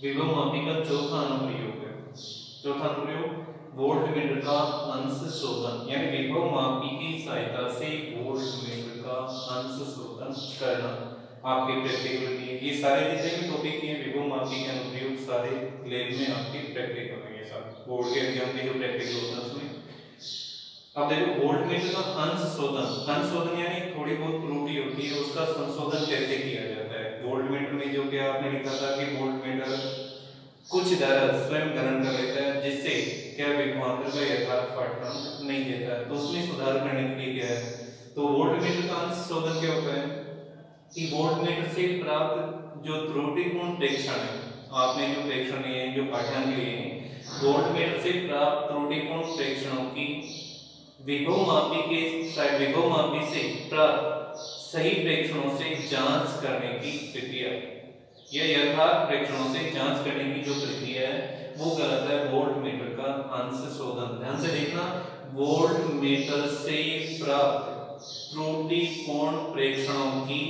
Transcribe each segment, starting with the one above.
विभवमापी का चौथा अनुप्रयोग है। चौथा अनुप्रयोग वोल्टमीटर का अंश शोधन, यानी विभवमापी की सहायता से वोल्टमीटर का अंश शोधन करना आपके प्रैक्टिकल में। ये सारे जितने भी टॉपिक हैं विभवमापी के अनुप्रयोग सारे लैब में आपके प्रैक्टिकल में, ये सब बोर्ड के एग्जाम में जो प्रैक्टिकल होता है उसमें। अब देखो वोल्टमीटर का अंश शोधन यानी थोड़ी बहुत त्रुटि होती है उसका संशोधन कैसे किया जाता है। वोल्टमीटर में जो क्या आपने लिखा था कि वोल्टमीटर कुछ धारा स्वयं ग्रहण कर लेता है जिससे क्या विभवांतर का यथार्थ पाठ्यक्रम नहीं देता है, तो उसमें सुधार करने के लिए क्या है, तो वोल्टमीटर का अंश शोधन क्या होता है कि वोल्टमीटर से प्राप्त जो त्रुटिपूर्ण प्रेक्षण है, आपने जो प्रेक्षण लिए हैं, जो पाठ्यांक लिए हैं, वोल्टमीटर से प्राप्त त्रुटिपूर्ण प्रेक्षणों की विभवमापी से प्राप्त सही प्रेक्षणों से जांच करने की प्रक्रिया, यह यथार्थ प्रेक्षणों से जांच करने की जो प्रक्रिया है वो कहलाता है वोल्टमीटर का अंश शोधन। ध्यान से देखना, वोल्टमीटर से प्राप्त त्रुटिपूर्ण प्रेक्षणों की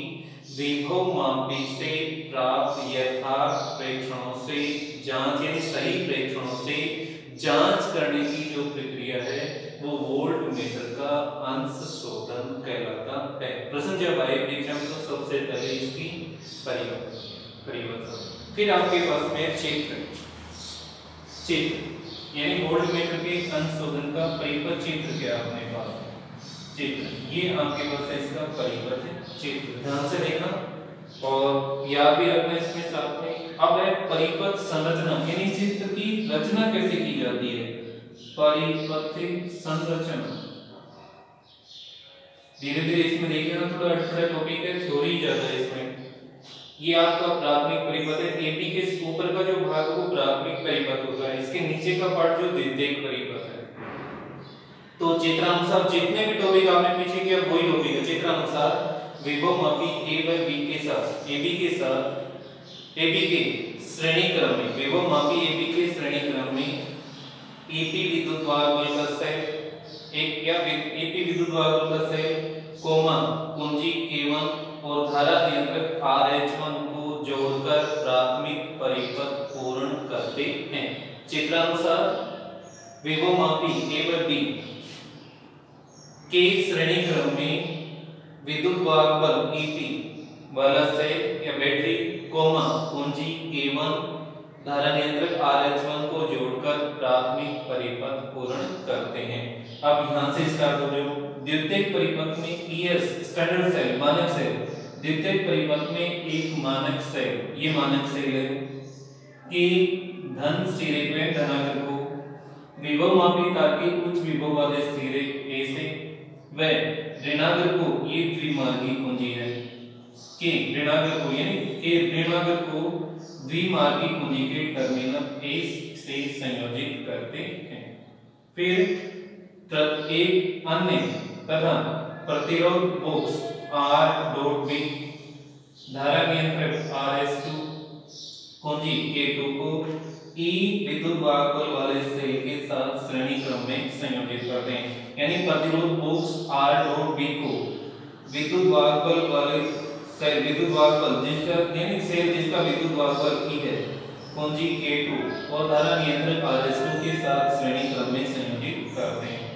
विभवमापी से प्राप्त यथार्थ प्रेक्षणों से जांच, यानी सही प्रेक्षणों से जांच करने की जो प्रक्रिया है वो वोल्टमीटर का अंश शोधन कहलाता है। प्रश्न जब आए एग्जाम तो सबसे पहले इसकी परिवर्तन, फिर आपके पास में चित्र यानी वोल्टमीटर के अंश शोधन का परिपथ चित्र क्या अपने पास चित्र, ये आपके पास है इसका परिपथ चित्र। ध्यान से देखना और याद भी रखना इसमें साथ में। अब है परिपथ संरचना, यानी चित्र की रचना कैसे की जाती है, परिपथिक संरचना। धीरे धीरे इसमें देखिए ना, थोड़ा अच्छा टॉपिक है, थ्योरी ज्यादा है इसमें। ये आपका प्राथमिक परिपथ है, एपी के ऊपर का जो भाग है वो प्राथमिक परिपथ होता है, इसके नीचे का पार्ट जो द्वितीयक परिपथ है। तो चित्रानुसार जितने भी टॉपिक आपने पीछे किया वही टॉपिक है। चित्रानुसार विभवमापी ए व बी के साथ एबी के श्रेणी क्रम में, विभवमापी एबी के श्रेणी क्रम में एपी विद्युत वाहक बल का सेट एक या एपी विद्युत वाहक बल का सेट कोमा कुंजी K1 और धारा नियंत्रक RH1 को जोड़कर प्राथमिक परिपथ पूर्ण करते हैं। चित्रानुसार विभवमापी ए व बी के श्रेणी क्रम में विद्युत वाहक बल EP वाला सेट या बैटरी कोमा कुंजी K1 धारा नियंत्रक RH1 को जोड़कर प्राथमिक परिपथ पूर्ण करते हैं। अब यहां से स्टार्ट हो जाओ। द्वितीयक परिपथ में ES स्टैंडर्ड सेल, मानक सेल। द्वितीयक परिपथ में एक मानक सेल, ये मानक सेल है कि धन सिरे में धनागर को विभवमापी तार के उच्च विभव वाले सिरे A से व ऋणागर को, ये द्विमार्गी कुंजी है कि ऋणागर को, यानी कि ऋणागर को द्विमार्गी कुंजी के टर्मिनल A से संयोजित करते हैं। फिर एक अन्य तथा प्रतिरोध बॉक्स R.B धारा नियंत्रक RS2 कुंजी K2 को E विद्युत वाहक बल वाले सेल के साथ श्रेणी क्रम में संयोजित करते हैं। यानी प्रतिरोध बॉक्स R.B को विद्युत वाहक बल वाले सेल, विद्युत वाहक बल जिसका, यानी सेल जिसका विद्युत वाहक बल E है, कुंजी K2 और धारा नियंत्रक RS2 के साथ श्रेणी क्रम में संयोजित करते हैं।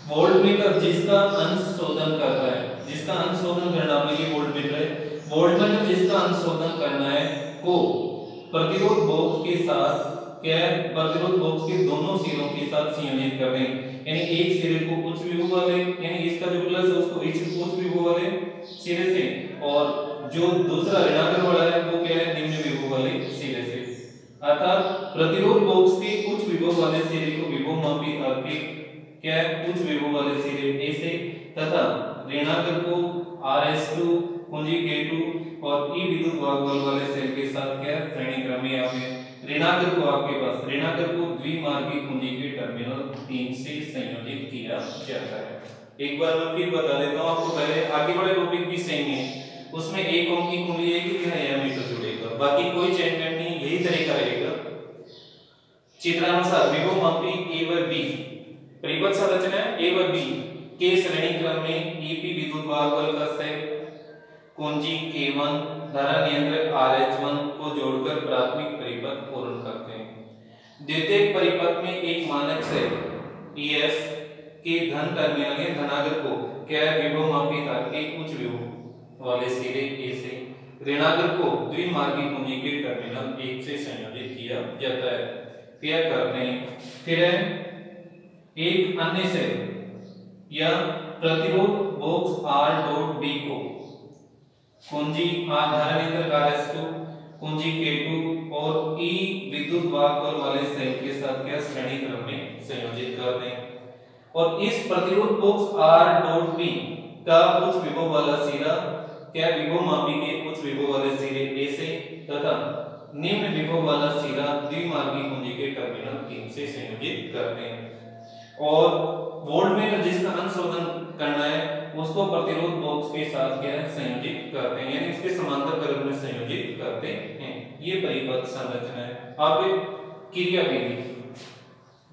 वोल्टमीटर जिसका अंश शोधन करता है, जिसका अंश शोधन करना ये वोल्टमीटर है, वोल्टमीटर जिसका अंश शोधन करना है को प्रतिरोध बॉक्स के साथ क्या, प्रतिरोध बॉक्स के दोनों सिरों के साथ संयोजित कर दें। यानी एक सिरे को उच्च विभव वाले, यानी इसका जो प्लस है उसको उच्च विभव वाले सिरे से, और जो दूसरा ऋणात्मक वाला है वो क्या है, निम्न विभव वाले सिरे से। अर्थात प्रतिरोध बॉक्स के उच्च विभव वाले सिरे को विभवमापी तार के क्या है, उच्च विभव वाले सिरे A से तथा ऋणात्मक को RS2 कुंजी K2 और E विद्युत वाहक बल वाले सेल के साथ क्या श्रेणी क्रम में आपके ऋणात्मक को, आपके पास ऋणात्मक को द्विमार्गी कुंजी के टर्मिनल 3 से संयोजित किया जाता है। एक बार मैं फिर बता देता हूं आपको, पहले आगे वाले टॉपिक भी सेम है, उसमें 1 ओम की कुंडली है कि यह एमीटर जुड़ेगा, बाकी कोई चेंजमेंट नहीं, यही तरीका रहेगा। चित्रानुसार विभवमापी A व B परिपथ संरचना A व B के श्रेणी क्रम में EP विद्युत वाहक बल का सेट कुंजी K1 धारा नियंत्रक RH1 को जोड़कर प्राथमिक परिपथ पूर्ण करते हैं। द्वितीयक परिपथ में एक मानक सेल ES के धन टर्मिनल या धनागर को क्या विभव मापी तार के उच्च विभव वाले सिरे A से ऋणागर को द्विमार्गी कुंजी के टर्मिनल 1 से संयोजित किया जाता है। फिर करते हैं फिर एक अन्य सेल या प्रतिरोध बॉक्स R.B को कुंजी धारा नियंत्रक RS2 कुंजी K2 और E विद्युत वाहक वाले सेल के साथ क्या श्रेणी क्रम में संयोजित कर दें और इस प्रतिरोध बॉक्स R.B का उच्च विभव वाला सिरा क्या विभव मापी के उच्च विभव वाले सिरे A से तथा निम्न विभव वाला सिरा द्विमार्गी कुंजी के टर्मिनल 3 से संयोजित करते हैं और वोल्टमीटर जिसका अनुशोधन करना है उसको प्रतिरोध बॉक्स के साथ क्या संयोजित करते हैं, यानी इसके समांतर क्रम में संयोजित करते हैं। ये परिपथ संरचना है। अब क्रिया विधि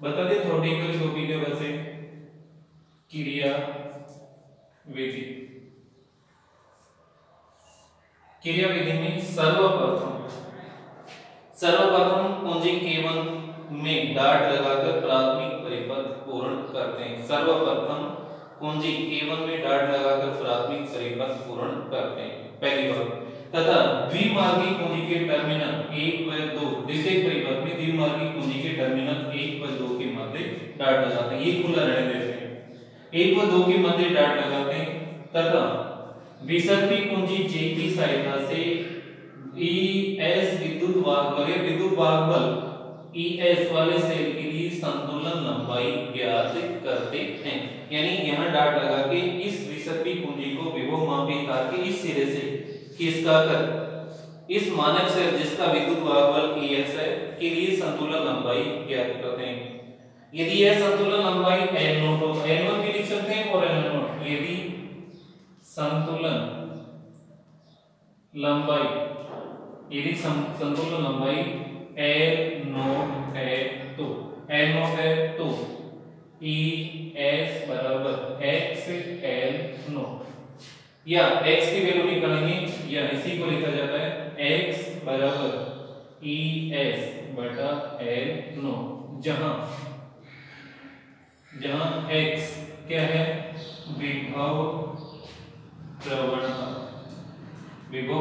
बता दें, थ्योरेटिकल टॉपिक है वैसे। क्रिया विधि, क्रिया विधि में सर्वप्रथम कुंजी K1 में डाट लगाकर प्राथमिक परिपथ पूर्ण करते हैं। सर्वप्रथम कुंजी K1 में डाट लगाकर प्राथमिक परिपथ पूर्ण करते हैं, पहली बात। तथा द्विमार्गी कुंजी के टर्मिनल 1 व 2 द्वितीयक परिपथ में द्विमार्गी कुंजी के टर्मिनल 1 व 2 के मध्य डाट लगाते हैं। ये खुला रहने देते हैं। 1 व 2 के मध्य डाट लगाते हैं तथा विसर्पी कुंजी J की सहायता से ES विद्युत वाहक बल ES वाले सेल के लिए संतुलन लंबाई ज्ञात करते हैं। यानी यहां डाट लगा के इस विसर्पी कुंजी को विभव मापी तार के इस सिरे से खींचकर कर इस मानक सेल जिसका विद्युत वाहक बल ES है के लिए संतुलन लंबाई ज्ञात करते हैं। यदि यह संतुलन लंबाई L0 हो, L1 भी लिख सकते हैं और L0, यदि संतुलन लंबाई L0 है तो ES बराबर XL0 या x की वैल्यू निकालेंगे या इसी को लिखा जाता है x बराबर ES बटा L0, जहां x क्या है विभव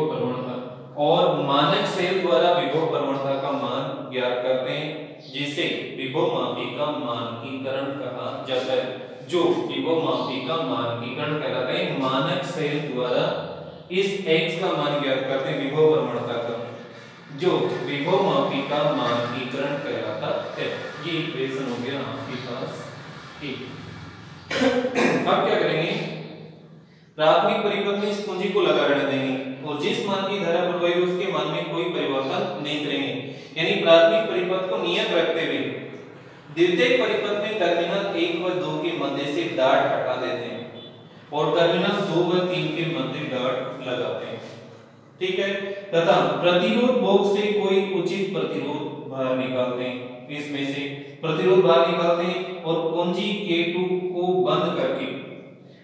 प्रवणता और मानक सेल द्वारा विभव प्रवणता का मान ज्ञात करते हैं जिसे विभव मापी का मानकीकरण कहा जाता है। जो विभव मापी का मानकीकरण कहलाता है, मानक सेल द्वारा इस x का मान ज्ञात करते हैं विभव प्रवणता का, जो विभव मापी का मानकीकरण कहलाता है। ये इक्वेशन हो गया आपके पास एक। अब क्या करेंगे, प्राथमिक परिपथ में इस कुंजी को लगा रहने देंगे और जिस मान की धारा प्रवाहित उसके मान में कोई परिवर्तन नहीं करेंगे। यानी प्राथमिक परिपथ को नियत रखते हुए द्वितीयक परिपथ में टर्मिनल 1 व 2 के मध्य से डाट हटा देते हैं और टर्मिनल 2 व 3 के मध्य डाट लगाते हैं। ठीक है, तथा प्रतिरोध बॉक्स से कोई उचित प्रतिरोध भार निकालते हैं। इसमें से प्रतिरोध भार निकालते हैं और कुंजी K2 को बंद करके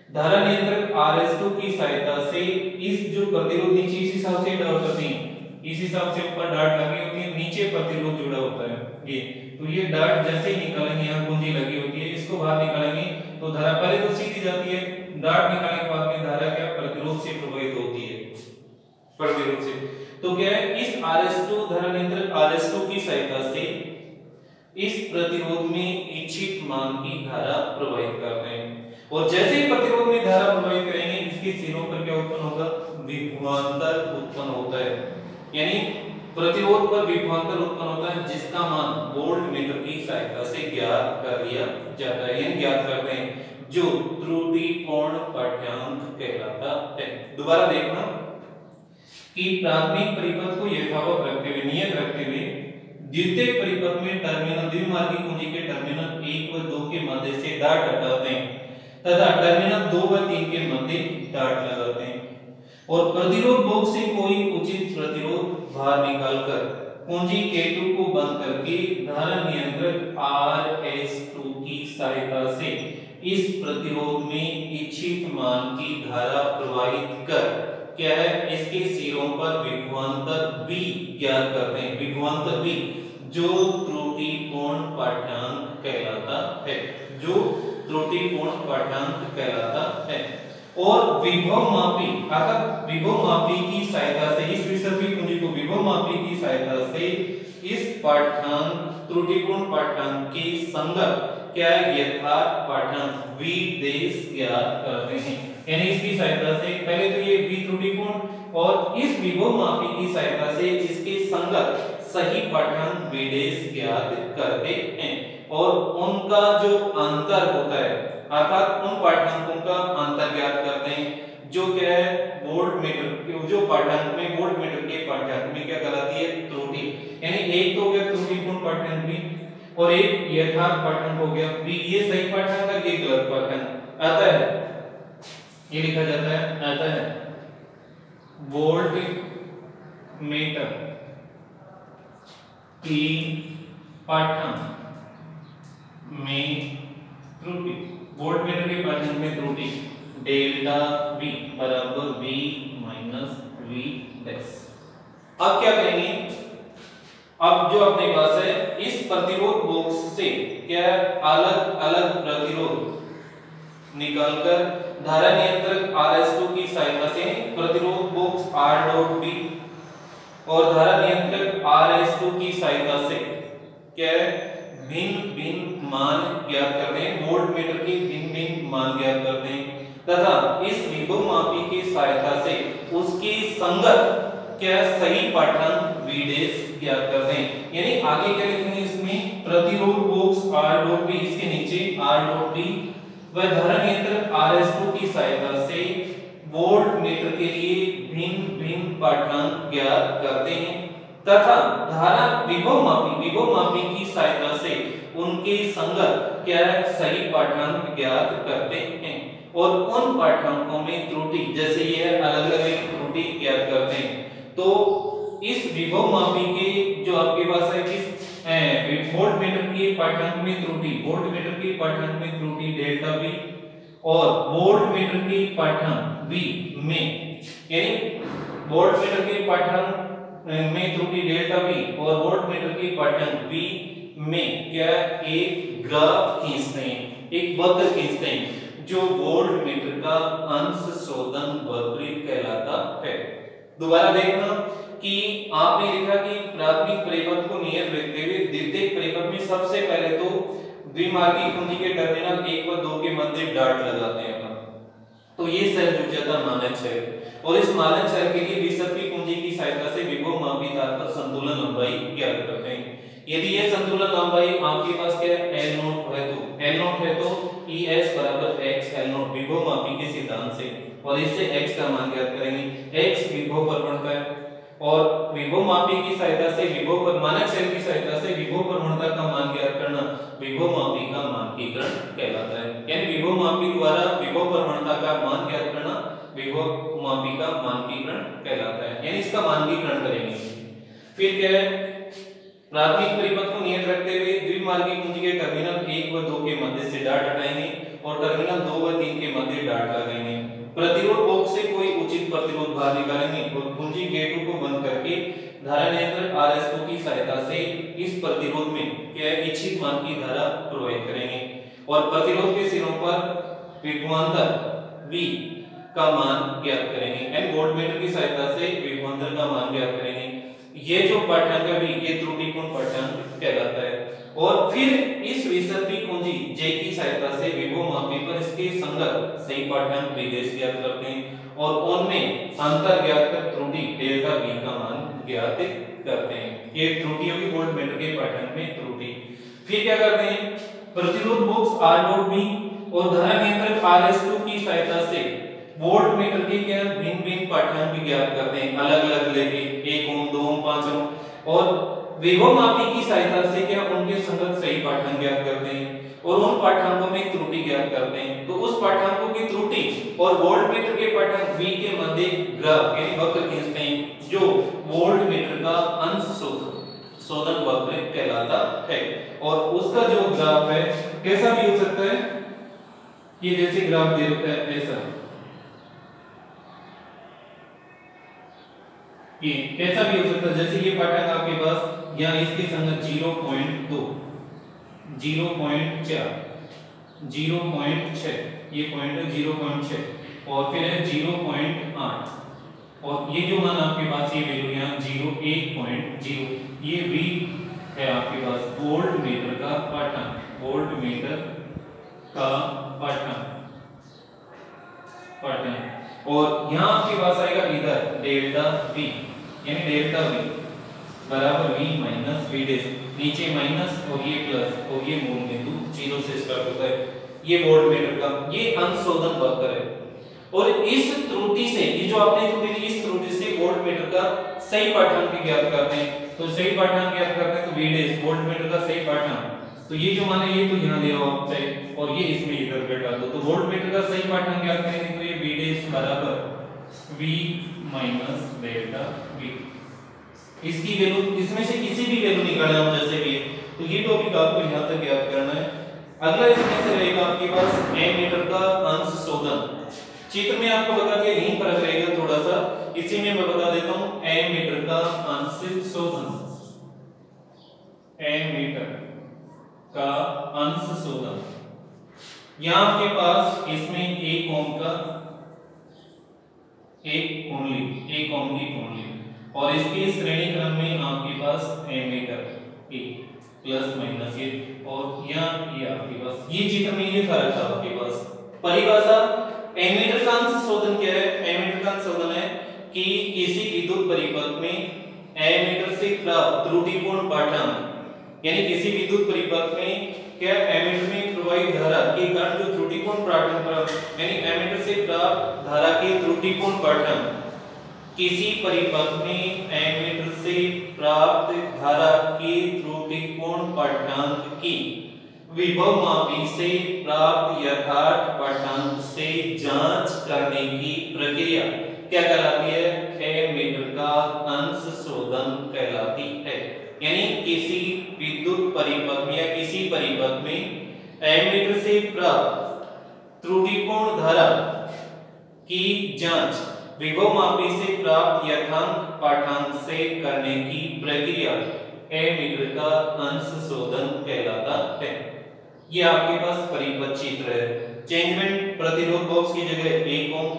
धारा नियंत्रक RS2 की सहायता से इस जो प्रतिरोध नीचे इस हिसाब से डाट करते हैं, इस हिसाब से ऊपर डाट लगी होती है, नीचे प्रतिरोध जुड़ा होता है ये। तो ये डाट जैसे ही निकालेंगे, यहाँ कुंजी लगी होती है, इसको बाहर निकालेंगे तो धारा पहले तो सीधी जाती है, डाट निकालने के बाद में धारा क्या प्रतिरोध से प्रवाहित होती है, प्रतिरोध से। तो क्या है, इस RS2 धारा नियंत्रक RS2 की सहायता से इस प्रतिरोध में इच्छित मान की धारा प्रवाहित करते हैं और जैसे ही प्रतिरोध में धारा प्रवाहित करेंगे इसके सिरों पर क्या उत्पन्न होगा, विभवांतर उत्पन्न होता है। यानी प्रतिरोध पर विभवांतर उत्पन्न होता है जिसका मान वोल्टमीटर की सहायता से ज्ञात कर लिया जाता है, यानी ज्ञात करते हैं, जो त्रुटिपूर्ण पाठ्यांक कहलाता है। दोबारा देखना कि प्राथमिक परिपथ को यथावत रखते हुए, नियत रखते हुए द्वितीयक परिपथ में टर्मिनल द्विमार्गी कुंजी के टर्मिनल 1 व 2 के मध्य से डाट हटाते हैं तथा टर्मिनल 2 व 3 के मध्य डाट लगाते हैं और प्रतिरोध बॉक्स से कोई उचित प्रतिरोध भार निकालकर कुंजी K2 को बंद करके धारा नियंत्रक RS2 की सहायता से इस प्रतिरोध में इच्छित मान की धारा प्रवाहित कर क्या है, इसके सिरों पर विभवांतर v ज्ञात करते हैं। विभवांतर v जो त्रुटिपूर्ण पाठ्यांक कहलाता है, जो त्रुटिपूर्ण पाठ्यांक कहलाता है। और विभव मापी अर्थात विभव मापी की सहायता से इस विसर्पी कुंजी को विभव मापी की सहायता से इस पाठ्यांक त्रुटिपूर्ण पाठ्यांक की संगत क्या है, यथार्थ पाठ्यांक v देश ज्ञात करते हैं। यानी इसकी सहायता से पहले तो ये v त्रुटिपूर्ण और इस विभव मापी की सहायता से इसके संगत सही पाठ्यांक v देश ज्ञात करते हैं। और उनका जो अंतर होता है अर्थात उन पाठ्यांकों का अंतर ज्ञात करते हैं जो क्या है, वोल्ट मीटर जो पाठ्यांक में वोल्ट मीटर के पाठ्यांक में क्या कहलाती है, त्रुटि। यानी एक तो हो गया त्रुटिपूर्ण पाठ्यांक v और एक यथार्थ पाठ्यांक हो गया v। ये सही पाठ्यांक है, ये गलत पाठ्यांक आता है, ये लिखा जाता है, आता है वोल्ट मीटर की पाठ्यांक में त्रुटि, वोल्ट मीटर के पाठ्यांक में त्रुटि डेल्टा v बराबर v माइनस v डैश। अब क्या करेंगे, अब जो अपने पास है इस प्रतिरोध बॉक्स से क्या अलग अलग प्रतिरोध निकालकर धारा नियंत्रक RS2 की सहायता से प्रतिरोध बॉक्स R डॉट B और धारा नियंत्रक RS2 की सहायता से क्या है, भिन्न भिन्न मान ज्ञात करते हैं, वोल्ट मीटर के भिन्न भिन्न मान ज्ञात करते हैं तथा इस विभव मापी की सहायता से उसकी संगत क्या सही पाठ्यांक v डैश ज्ञात करते हैं। यानी आगे क्या लिखेंगे, इसमें प्रतिरोध बॉक्स R डॉट B, इसके नीचे R डॉट B व धारा नियंत्रक RS2 की सहायता से वोल्ट मीटर के लिए भिन्न भिन्न पाठ्यांक ज्ञात करते हैं तथा धारा विभव मापी की सहायता से उनके संगत क्या सही पाठ्यांक ज्ञात करते हैं और उन पाठ्यांकों में त्रुटि जैसे यह अलग अलग त्रुटि ज्ञात करते हैं। तो इस विभव मापी के जो आपके पास है किस वोल्ट मीटर के पाठ्यांक में त्रुटि, वोल्ट मीटर के पाठ्यांक में त्रुटि डेल्टा v और वोल्ट मीटर के पाठ्यांक v में, यानी वोल्ट मीटर के पाठ्यांक में त्रुटि डेल्टा v और वोल्ट मीटर के पाठ्यांक v में क्या एक ग्राफ खींचते हैं, एक वक्र खींचते हैं जो वोल्ट मीटर का अंश शोधन वक्र कहलाता है। दोबारा देखना कि आपने लिखा कि प्राथमिक परिपथ को नियत रखते हुए द्वितीयक परिपथ में सबसे पहले तो द्विमार्गी कुंजी के टर्मिनल 1 व 2 के मध्य डाट लगाते हैं अपन। तो ये सेल जुड़ जाता है मानक सेल और इस मानक सेल के लिए विसर्पी कुंजी की सहायता से विभव मापी तार पर संतुलन लंबाई ज्ञात करते हैं। यदि ये संतुलन लंबाई आपके पास क्या है, L0 है तो ES बराबर x L0 विभव मापी के सिद्धांत से और इससे x का मान ज्ञात करेंगे। x विभव प्रवणता है और विभव मापी की सहायता से विभव पर मानक सेल की सहायता से विभव प्रवणता का मान ज्ञात करना विभव मापी का मानकीकरण कहलाता है। यानी विभव मापी द्वारा विभव प्रवणता का मान ज्ञात करना विभव मापी का मानकीकरण कहलाता है। यानी इसका मानकीकरण करेंगे। फिर क्या है, प्राथमिक परिपथ को नियत रखते हुए द्विमार्गी कुंजी के टर्मिनल 1 व 2 के मध्य से डाट हटाएंगे और टर्मिनल 2 व 3 के मध्य डाट लगाएंगे। प्रतिरोध बॉक्स से कोई उचित प्रतिरोध बाहर निकालेंगे और कुंजी गेटों को बंद करके धारा नियंत्रक RS2 की सहायता से इस प्रतिरोध में क्या इच्छित मान की धारा प्रवाहित करेंगे और प्रतिरोध के सिरों पर विभवांतर V का मान ज्ञात करेंगे। एंड वोल्टमीटर की सहायता से विभवांतर का मान ज्ञात करेंगे। ये जो पाठ्यांक है ये त्रुटिपूर्ण पाठ्यांक कहलाता है। और फिर इस विसर्पी कुंजी J की सहायता से विभव मापी पर इसके संगत सही पाठ्यांक विदेश ज्ञात करते हैं और उनमें अंतर ज्ञात कर त्रुटि डेल्टा V का मान ज्ञात करते हैं। ये त्रुटि होगी वोल्टमीटर के पाठ्यांक में त्रुटि। फिर क्या करते हैं, प्रतिरोध बॉक्स R डॉट B और धारा नियंत्रक RS2 की सहायता से वोल्टमीटर के क्या भिन्न भिन्न पाठ्यांक ज्ञात करते हैं, अलग अलग लेके 1 ओम 2 ओम 5 ओम और विभव मापी की सहायता से क्या उनके संगत सही पाठ्यांक ज्ञात करते हैं और उन पाठ्यांकों में त्रुटि ज्ञात करते हैं। तो उस पाठ्यांकों की त्रुटि और वोल्टमीटर के पाठ्यांक V के मध्य ग्राफ यानी वक्र खींचते हैं जो वोल्टमीटर का अंश शोधन वक्र कहलाता है। और उसका जो ग्राफ है कैसा भी हो सकता है, ये जैसे ग्राफ दे रखा है ऐसा, ये कैसा भी हो सकता है, जैसे ये पार्ट है आपके पास या इसके संगत 0.2, 0.4, 0.6, ये पॉइंट है 0.6 और फिर है 0.8 और ये जो मान आपके पास ये वैल्यू यहाँ 1.0, ये V है आपके पास वोल्ट मीटर का पाठांक, वोल्ट मीटर का पाठांक। और यहाँ आपके पास आएगा इधर डेल्टा V, यानी डेल्टा V बराबर V माइनस V डैश, नीचे माइनस और ये प्लस और ये मूल बिंदु 0 से स्टार्ट होता है, ये वोल्ट मीटर का ये अंशशोधन वक्र है। और इस त्रुटि से, ये जो आपने त्रुटि दी, इस त्रुटि से वोल्ट मीटर का सही पाठांक ज्ञात करते हैं। तो सही पाठांक ज्ञात करते हैं तो V डैश वोल्ट मीटर का सही पाठांक, तो ये जो मान है ये तो यहाँ ले आओ आप चाहे और ये इसमें इधर बैठा दो, तो वोल्ट मीटर का सही पाठांक ज्ञात करेंगे तो ये V डैश बराबर V माइनस डेल्टा V। इसकी वैल्यू, इसमें से किसी भी वैल्यू निकालें हम जैसे भी, तो ये टॉपिक आपको यहाँ तक याद करना है। अगला इसमें से रहेगा आपके पास एमीटर का अंशशोधन। चित्र में आपको बता दिया, यहीं फर्क रहेगा थोड़ा सा, इसी में मैं बता देता हूं एमीटर का अंशशोधन, एमीटर का अंशशोधन। यहां आपके पास इसमें 1 ओम का एक कुंडली, 1 ओम की कुंडली और इसके श्रेणी क्रम में आपके पास एमीटर प्लस माइनस ये और यहाँ ये आपके पास, ये चित्र में ये फर्क था आपके पास। परिभाषा एमीटर का अंशशोधन क्या है? एमीटर का अंशशोधन है कि किसी विद्युत परिपथ में एमीटर से प्राप्त त्रुटिपूर्ण पाठांक, यानी किसी विद्युत परिपथ में क्या एमीटर में प्रवाहित धारा के कारण जो त्रुटिपूर्ण पाठांक, यानी एमीटर से प्राप्त धारा के त्रुटिपूर्ण पाठांक, किसी परिपथ में एमीटर से प्राप्त धारा के त्रुटिपूर्ण पाठांक की विभवमापी से प्राप्त यथार्थ पाठांक से जांच करने की प्रक्रिया क्या कहलाती है? एमीटर का अंशशोधन कहलाती है। यानी किसी विद्युत परिपथ में या किसी परिपथ में एमीटर से प्राप्त त्रुटिपूर्ण धारा की जांच विभवमापी से प्राप्त यथार्थ पाठांक से करने की प्रक्रिया एमीटर का अंशशोधन कहलाता है। ये आपके पास परिपथ चित्र है। चेंजमेंट प्रतिरोध बॉक्स की जगह 1 ओम,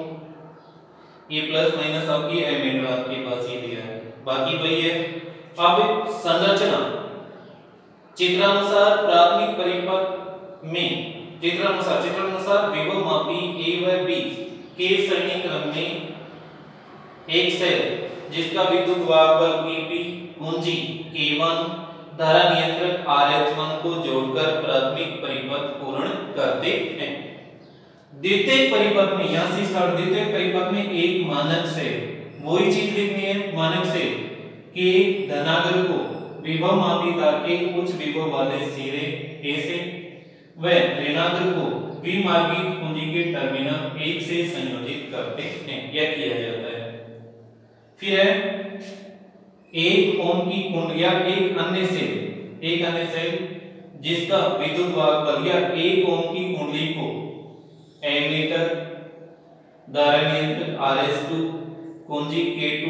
ये प्लस माइनस आपकी एमीटर आपके पास ये दिया है, बाकी वही है। अब संरचना चित्रानुसार प्राथमिक परिपथ में चित्रानुसार विभवमापी A व B के श्रेणी क्रम में एक सेल जिसका विद्युत वाहक बल Vp, कुंजी K1, धारा नियंत्रक RH1 को जोड़कर प्राथमिक परिपथ पूर्ण करते हैं। द्वितीयक परिपथ में, यहां से स्टार्ट, द्वितीयक परिपथ में एक मानक सेल, वही चीज लिखनी है, मानक सेल के धनाग्र को विभवमापी तार के उच्च विभव वाले सिरे A से व ऋणाग्र को द्विमार्गी कुंजी के टर्मिनल 1 से संयोजित करते हैं, यह किया जाता है। फिर है 1 ओम की कुंडली या एक अन्य सेल जिसका विद्युत वाहक बल या 1 ओम की कुंडली को एमीटर, धारा नियंत्रक RH2, कुंजी K2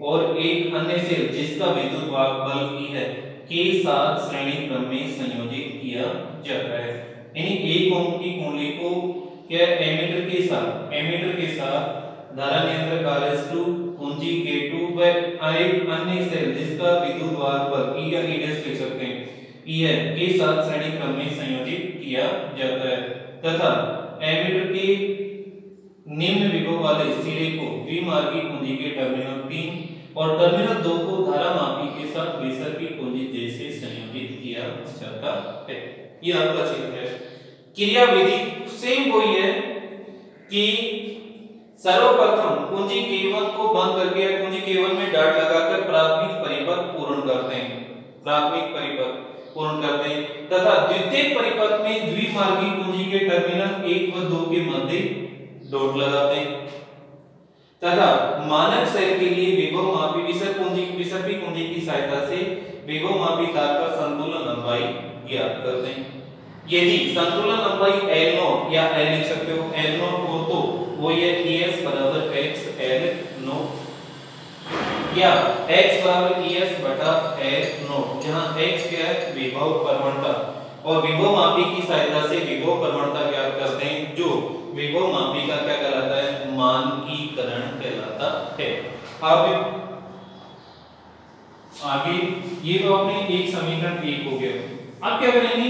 और एक अन्य सेल जिसका विद्युत वाहक बल E है के साथ श्रेणी क्रम में संयोजित किया जाता है। यानी 1 ओम की कुंडली को क्या एमीटर के साथ धारा नियंत्रक RH2, कुंजी K2 व एक अन्य सेल जिसका विद्युत वाहक बल E या E डैश लिख सकते हैं, E है, के साथ श्रेणी क्रम में संयोजित किया जाता है तथा एमीटर के निम्न विभव वाले सिरे को द्विमार्गी कुंजी के टर्मिनल 3 और टर्मिनल 2 को धारामापी के साथ विसर्पी कुंजी जैसे संयोजित किया जाता है। ये आपका चित्र है। क्रिया विधि सेम वही है कि सर्वप्रथम कुंजी K1 को बंद करके कुंजी K1 में डाट लगाकर प्राथमिक परिपथ पूर्ण करते हैं, तथा द्वितीयक परिपथ में द्विमार्गी कुंजी के टर्मिनल 1 व 2 के मध्य डॉट लगाते हैं तथा मानक सेल के लिए विभवमापी विसर्पी कुंजी की सहायता से विभवमापी तार का संतुलन लंबाई ज्ञात करते हैं। यदि संतुलन लंबाई L0 या L लिख सकते हो, L0 हो तो वो ये ES बराबर XL0। या x बराबर ES बटा L0, जहां x क्या है विभव प्रवणता, और विभव मापी की सहायता से विभव प्रवणता ज्ञात करते हैं, जो विभव मापी का क्या कहलाता है मानकीकरण कहलाता है। अब आगे ये तो आपने एक समीकरण 1 हो गया। अब क्या करेंगे,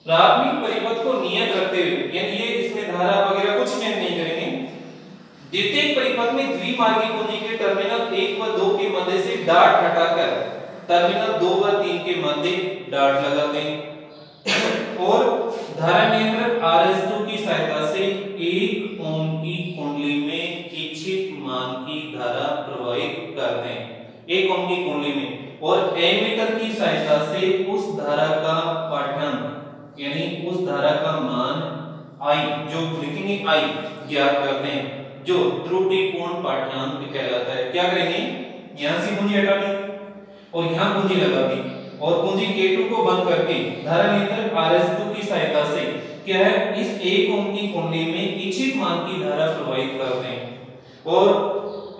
प्राथमिक परिपथ को नियत रखते हुए, यानी ये इसमें धारा वगैरह कुछ में नहीं करेंगे, द्वितीयक परिपथ में द्विमार्गी कुंजी के टर्मिनल 1 व 2 के मध्य से डाट हटाकर टर्मिनल 2 व 3 के मध्य डाट लगाते हैं और धारा नियंत्रक RS2 की सहायता से 1 ओम की कुंडली में इच्छित मान की धारा प्रवाहित करते हैं, 1 ओम की कुंडली में, और एमीटर की सहायता से उस धारा का पाठांक यानी उस धारा का मान I, जो लिखेंगे I, ज्ञात करते हैं, जो त्रुटिपूर्ण पाठ्यांक कहलाता है। क्या करेंगे, यहां से कुंजी हटा दी और यहां कुंजी लगा दी और कुंजी K2 को बंद करके धारा नियंत्रक RS2 की सहायता से क्या है इस 1 ओम की कुंडली में इच्छित मान की धारा प्रवाहित करते हैं और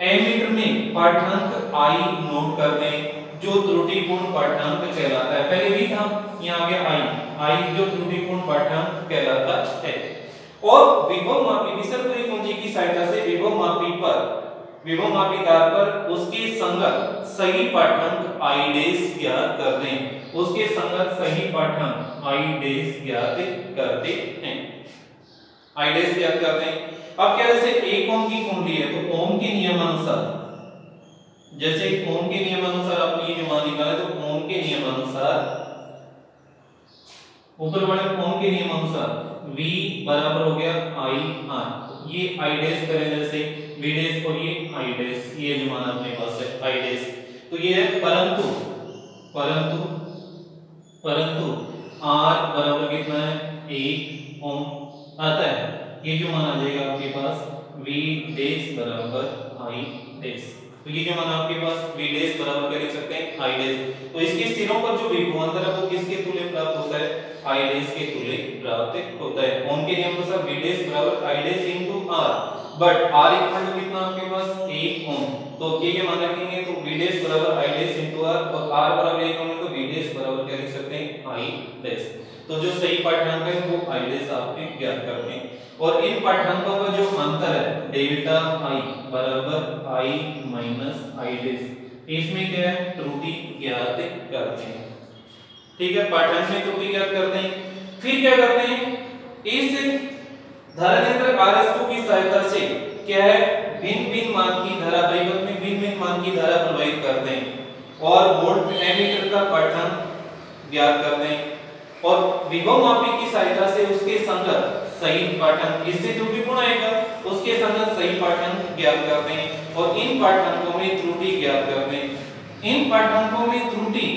एमीटर में पाठ्यांक I नोट करते हैं, जो त्रुटिपूर्ण पाठ्यांक कहलाता है। पहले भी था, यहां आ गया I जो त्रुटिपूर्ण पाठ्यांक कहलाता है। और विभव मापी विसर्पणी कुंजी की सहायता से विभव मापी तार पर उसके संगत सही पाठ्यांक I डैश ज्ञात करते हैं, उसके संगत सही पाठ्यांक I डैश ज्ञात करते हैं, I डैश ज्ञात करते हैं। अब क्या, जैसे 1 ओम की कुंडली है तो ओम के नियमानुसार, जैसे ओम के नियमानुसार आपने ये जो मान निकाला तो ओम के नियमानुसार, ऊपर वाले ओम के नियमानुसार V बराबर हो गया I R, ये I डैश करें जैसे V डैश और ये I डैश, ये जो मान अपने पास है I डैश, तो ये है परंतु R बराबर कितना है 1 ओम आता है, ये जो मान आ जाएगा आपके पास V डैश बराबर I डैश, तो ये जो मान आपके पास V डैश बराबर क्या लिख सकते हैं I डैश। तो इसके सिरों पर जो विभवांतर है वो किसके तुल्य प्राप्त होता है, I डैश के तुल्य प्राप्त होता है। ओम के नियम अनुसार V डैश बराबर I dash into R, but R equal to कितना आपके पास 1 ओम, तो ये मान रखेंगे तो V डैश बराबर I डैश इनटू R और R बराबर 1 ओम है तो V डैश बराबर क्या लिख सकते हैं I डैश। तो जो सही पाठ्यांक है वो I डैश आपने ज्ञात करते हैं और इन पाठ्यांकों का जो अंतर है डेल्टा I बराबर I माइनस I डैश, इसमें क्या है त्रुटि ज्ञात करते हैं। ठीक है, पाठ्यांक में त्रुटि ज्ञात करते हैं। फिर क्या करते हैं, इस धारा नियंत्रक RS2 की सहायता से क्या है भिन्न-भिन्न मान की धारा परिपथ में भिन्न-भिन्न मान की धारा प्रवाहित करते हैं और वोल्ट एमीटर का पाठ्यांक ज्ञात करते हैं और विभव मापी की सहायता से उसके संगत सही पाठ्यांक, इससे त्रुटिपूर्ण आएगा, उसके संगत सही पाठ्यांक ज्ञात करते हैं और इन पाठ्यांकों में त्रुटि ज्ञात करते हैं। इन पाठ्यांकों में त्रुटि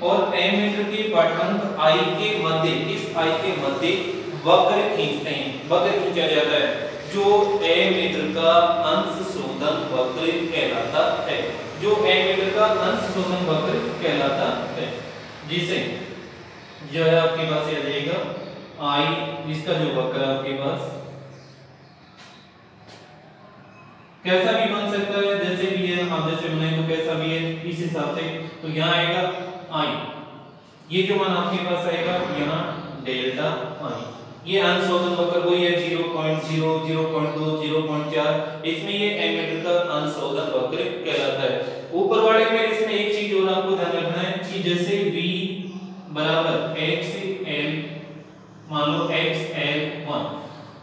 और एमीटर के पाठ्यांक I के मध्य, इस I के मध्य वक्र खींचते हैं, वक्र खींचा जाता है जो एमीटर का अंश शोधन वक्र कहलाता है, जो एमीटर का अंश शोधन वक्र कहलाता है, जिसे जो है आपके पास आ जाएगा I, इसका जो वक्र है आपके पास कैसा भी बन सकता है, जैसे भी है आप जैसे बनाए तो कैसा भी है इस हिसाब से, तो यहाँ आएगा I, ये जो मान आपके पास आएगा यहाँ डेल्टा I, ये अंशशोधन वक्र वही है 0.0, 0.2, 0.4, इसमें ये एमीटर का अंशशोधन वक्र कहलाता है। ऊपर वाले में इसमें एक चीज और आपको ध्यान रखना है कि जैसे V बराबर XL, मान लो XL1,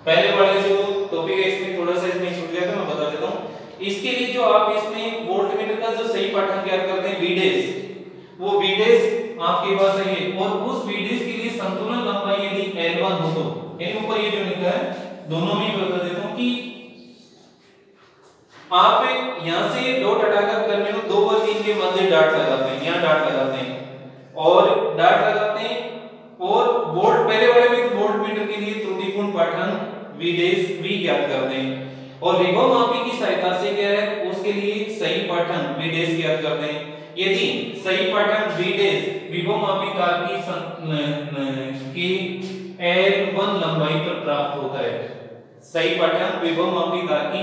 पहले वाले से वो टॉपिक है इसमें थोड़ा सा इसमें छूट गया था, मैं बता देता हूँ। इसके लिए जो आप इसमें वोल्टमीटर का जो सही पाठ्यांक ज्ञात करते हैं V डैश, वो V डैश आपके पास है ये, और उस V डैश के लिए संतुलन लंबाई यदि L1 हो तो इन ऊपर ये जो लिखा है दोनों में बता देता हूं कि आप यहां से डॉट हटाकर टर्मिनल 2 व 3 के मध्य डाट लगाते हैं, यहां डाट लगाते हैं और डाट लगाते हैं और वोल्ट पहले वाले में तो वोल्टमीटर के लिए त्रुटिपूर्ण पाठ्यांक V डैश V ज्ञात करते हैं और विभव मापी की सहायता से क्या है उसके लिए सही पाठ्यांक V डैश ज्ञात करते हैं। यदि सही पाठ्यांक V डैश विभव मापी तार की L1 लंबाई पर प्राप्त होता है, सही पाठ्यांक विभव मापी तार की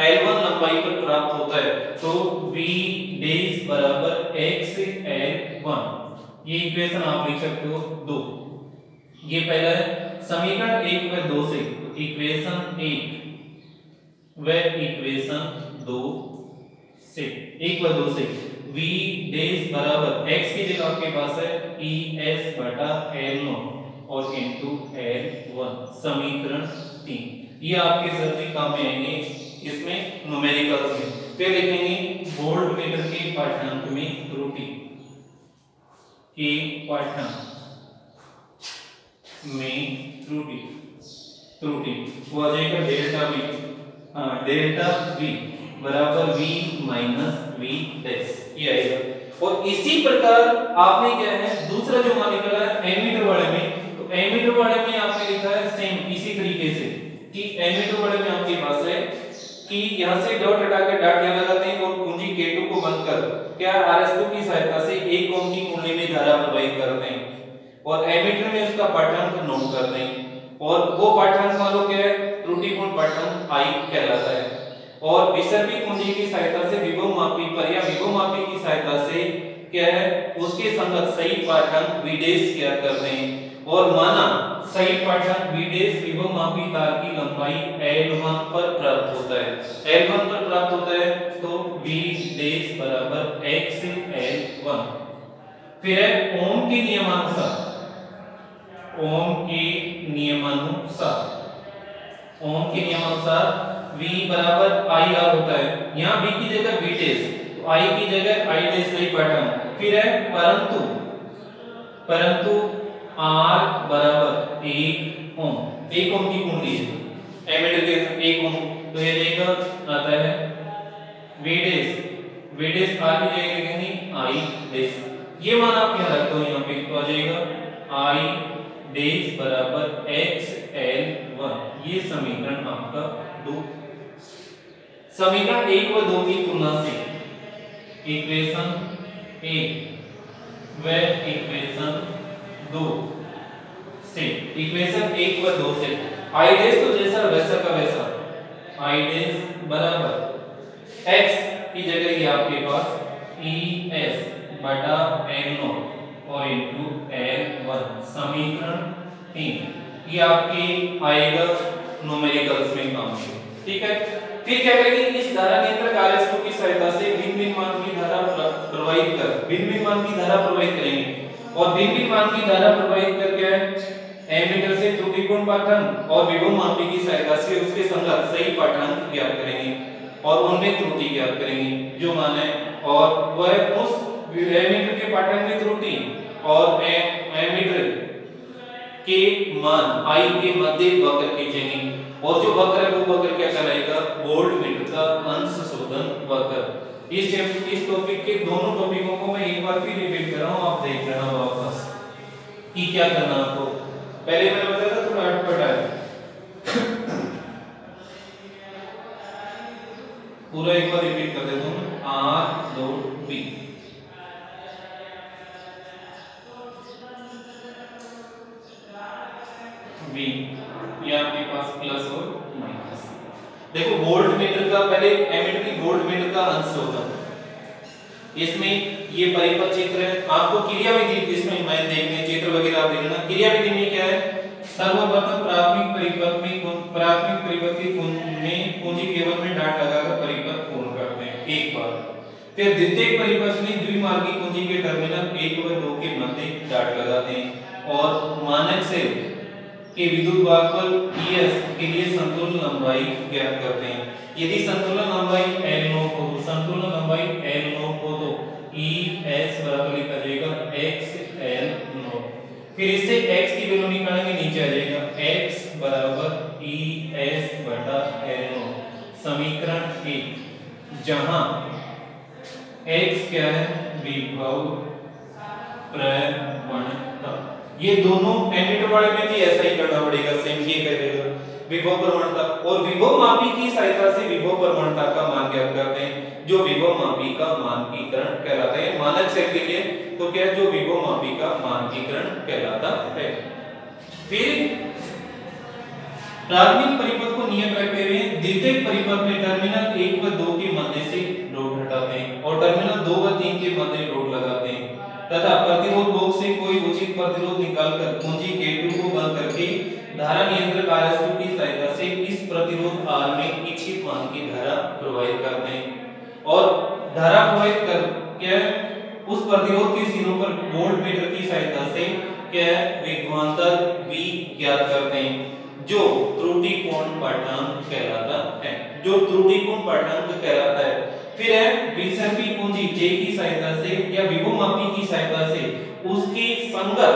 L1 लंबाई पर प्राप्त होता है। तो V डैश बराबर x L1, ये इक्वेशन आप लिख सकते हो 2। ये पहला है समीकरण 1 व 2 से, इक्वेशन 1 व इक्वेशन 2 से, 1 व 2 से V डैश बराबर x की जगह आपके पास है ES बटा L0 और इनटू L1, समीकरण 3। ये आपके जरूरी काम में आएंगे इसमें न्यूमेरिकल्स में। फिर लिखेंगे वोल्ट मीटर के पाठ्यांक में त्रुटि के पाठ्यांक में त्रुटि वो आ जाएगा डेल्टा V। डेल्टा V बराबर V माइनस V डैश, ये आएगा। और इसी प्रकार आपने क्या है दूसरा जो मान निकाला है एमीटर वाले में, तो एमीटर वाले में आपने लिखा है सेम इसी तरीके से कि एमीटर वाले में आपके पास है कि यहां से डॉट हटा के डॉट यहाँ लगाते हैं और कुंजी K2 को बंद कर क्या RS2 की सहायता से 1 ओम की कुंडली में धारा प्रवाहित करते हैं और एमीटर में उसका पाठ्यांक नोट करते हैं और वो पाठ्यांक मान लो क्या है त्रुटिपूर्ण पाठ्यांक I कहलाता है। और विसर्पी कुंजी की सहायता से विभव मापी पर या विभव मापी की सहायता से क्या है उसके संगत सही पाठ्यांक V डैश ज्ञात करते हैं और माना सही पाठ्यांक V डैश विभव मापी तार की लंबाई L1 पर प्राप्त होता है। L1 पर प्राप्त होता है तो V डैश बराबर x L1। फिर है ओम के नियमानुसार, ओम के नियमानुसार V बराबर IR होता है। यहाँ V की जगह V डैश, तो I की जगह I डैश सही पाठ्यांक। फिर है परंतु R बराबर 1 ओम, 1 ओम की कुंडली है एमीटर के 1 ओम, तो ये देगा आता है V डैश R की जगह लिखेंगे I डैश। ये मान आप यहाँ रख दो, यहाँ पे तो आ जाएगा I डैश बराबर x L1। ये समीकरण आपका 2। समीकरण 1 व 2 की तुलना से इक्वेशन 1 व इक्वेशन 2 से, इक्वेशन 1 व 2 से I डैश तो जैसा वैसा का वैसा, I डैश बराबर x की जगह ये आपके पास ES बटा L0 और इनटू L1, समीकरण 3। ये आपके आएगा न्यूमेरिकल्स में काम में, ठीक है। फिर क्या करेंगे इस धारा नियंत्रक RS2 की सहायता से भिन्न-भिन्न मान की धारा प्रवाहित करेंगे और भिन्न-भिन्न मान की धारा प्रवाहित करके एमीटर से त्रुटिपूर्ण पाठ्यांक और विभव मापी की सहायता से उसके संगत सही पाठ्यांक ज्ञात करेंगे और उनमें त्रुटि ज्ञात करेंगे जो मान है, और वह उस एमीटर के पाठ्यांक में त्रुटि और एमीटर के मान I के मध्य वक्र खींचेंगे और जो वक्र है वो वक्र क्या कहलाएगा वोल्टमीटर का अंश शोधन वक्र। इस टॉपिक के दोनों टॉपिकों को मैं एक बार फिर रिपीट कर रहा हूं, आप देख लेना वापस कि क्या करना आपको। पहले मैंने बताया था थोड़ा अटपटा है, पूरा एक बार रिपीट कर देता हूं। R2B V, ये आपके पास प्लस और माइनस। देखो वोल्टमीटर का पहले एमीटर की वोल्टमीटर का अंश होता है, इसमें ये परिपथ चित्र है। आपको क्रियाविधि इसमें मैं देखने चित्र वगैरह आप देखना। क्रियाविधि में क्या है सर्वप्रथम प्राथमिक परिपथ की में कुंजी केवल में डाट लगाकर परिपथ पूर्ण करते हैं एक बार। फिर द्वितीयक परिपथ में द्विमार्गी कुंजी के टर्मिनल 1 व 2 के मध्य डाट लगाते हैं और मानक से के विद्युत भागफल ES के लिए संतुलन लंबाई ज्ञात करते हैं। यदि संतुलन लंबाई L0 हो तो ES बराबर लिखा जाएगा x L0। फिर इससे x की वैल्यू निकालेंगे, नीचे आ जाएगा x बराबर ES बटा L0, समीकरण 1, जहां x क्या है विभव प्रवणता। ये दोनों एमीटर वाले में भी ऐसा ही करना पड़ेगा, सेम ये करेगा विभव प्रवणता और विभव मापी की सहायता से विभव प्रवणता का मान ज्ञात करते हैं जो विभव मापी का मानकीकरण कहलाता है। मानक सेल के लिए तो क्या जो विभव मापी का मानकीकरण कहलाता है। फिर प्राथमिक परिपथ को नियत रखते हुए द्वितीयक परिपथ में टर्मिनल 1 व 2 के मध्य से डॉट हटाते हैं और टर्मिनल 2 व 3 के मध्य डॉट लगाते हैं तथा प्रतिरोध बॉक्स से कोई उचित प्रतिरोध निकालकर कुंजी K2 को बंद करके धारा नियंत्रक RS2 की सहायता से इस प्रतिरोध R में इच्छित मान की धारा प्रवाहित करते हैं और धारा प्रवाहित करके उस प्रतिरोध के सिरों पर वोल्टमीटर की सहायता से क्या विभवांतर V ज्ञात करते हैं जो त्रुटिपूर्ण पाठांक कहलाता है, जो त्रुटिपूर्ण पाठांक कहलाता है। फिर है विसर्पी कुंजी J की सहायता से या विभवमापी की सहायता से उसके संगत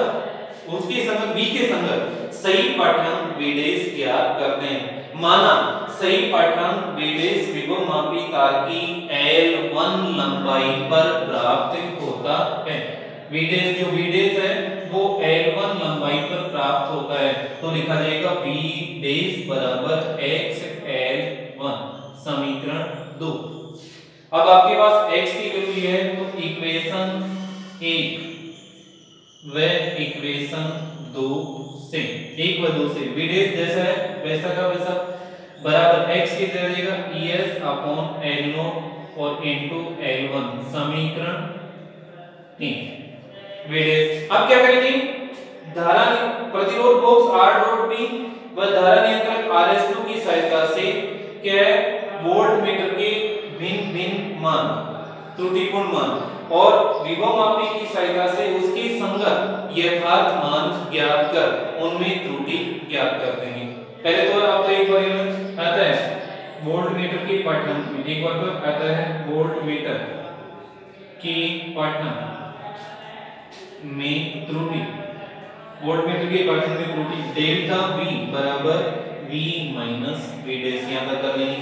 V के संगत सही पाठांक V डैश ज्ञात करते हैं। माना सही पाठांक V डैश विभवमापी तार की L1 लंबाई पर प्राप्त होता है। V डैश जो V डैश है वो L1 लंबाई पर प्राप्त होता है तो लिखा जाएगा V डैश बराबर XL1 समीकरण 2। अब आपके पास x की वैल्यू है तो इक्वेशन 1 व इक्वेशन 2 से 1 व 2 से v डैश जैसा है वैसा का वैसा बराबर x की जगह es अपॉन L0 और इनटू L1 समीकरण 3 v डैश। अब क्या करेंगे धारा प्रतिरोध बॉक्स R डॉट B व धारा नियंत्रक RS2 की सहायता से क्या वोल्टमीटर के भिन्न मान त्रुटिपूर्ण मान और विभवमापी की सहायता से उसके संगत यथार्थ मान ज्ञात कर उनमें त्रुटि ज्ञात कर देंगे। पहले तो आप एक बार आता है वोल्टमीटर के पाठांक में, एक बार तो आता है वोल्टमीटर के पाठांक में त्रुटि, वोल्टमीटर के पाठांक में त्रुटि डेल्टा V बराबर V माइनस V डैश यहां तक कर लेंगे।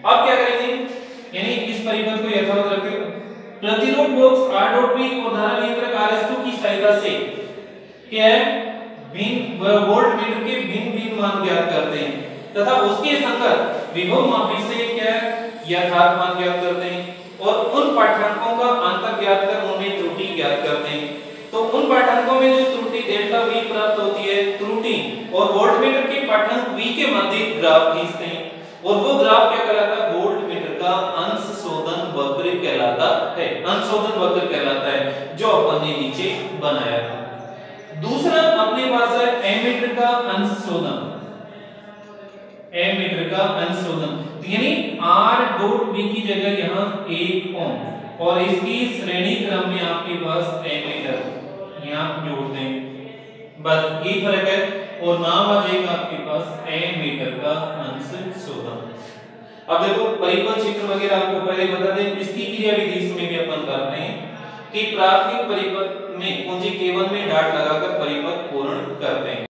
अब क्या करेंगे यानी इस परिपथ को यथावत रखते हुए प्रतिरोध बॉक्स R डॉट B और धारा नियंत्रक RS2 की सहायता से क्या है भिन्न वोल्टमीटर के भिन्न मान ज्ञात करते हैं तथा उसके संगत विभवमापी से क्या यथार्थ मान ज्ञात करते हैं और उन पाठांकों का अंतर ज्ञात कर उनमें त्रुटि ज्ञात करते हैं। तो उन पाठांकों में जो त्रुटि डेल्टा V प्राप्त होती है त्रुटि और वोल्टमीटर के पाठांक V के मध्य ग्राफ खींचते हैं और वो ग्राफ क्या कहलाता है वोल्टमीटर का अंश शोधन वक्र कहलाता है, अंश शोधन वक्र कहलाता है जो अपन ने नीचे बनाया था। दूसरा अपने पास है एमीटर का अंश शोधन, एमीटर का अंश शोधन यानी R डॉट B की जगह यहाँ 1 ओम और इसकी श्रेणी क्रम में आपके पास एमीटर यहाँ जोड़ दें बस ये फर्क है और नाम आ जाएगा आपके पास एमीटर का अंश शोधन। अब देखो परिपथ चित्र वगैरह आपको पहले बता दें, इसकी क्रियाविधि इसमें भी अपन करते हैं कि प्राथमिक परिपथ में कुंजी K1 में डाट लगाकर परिपथ पूर्ण करते हैं।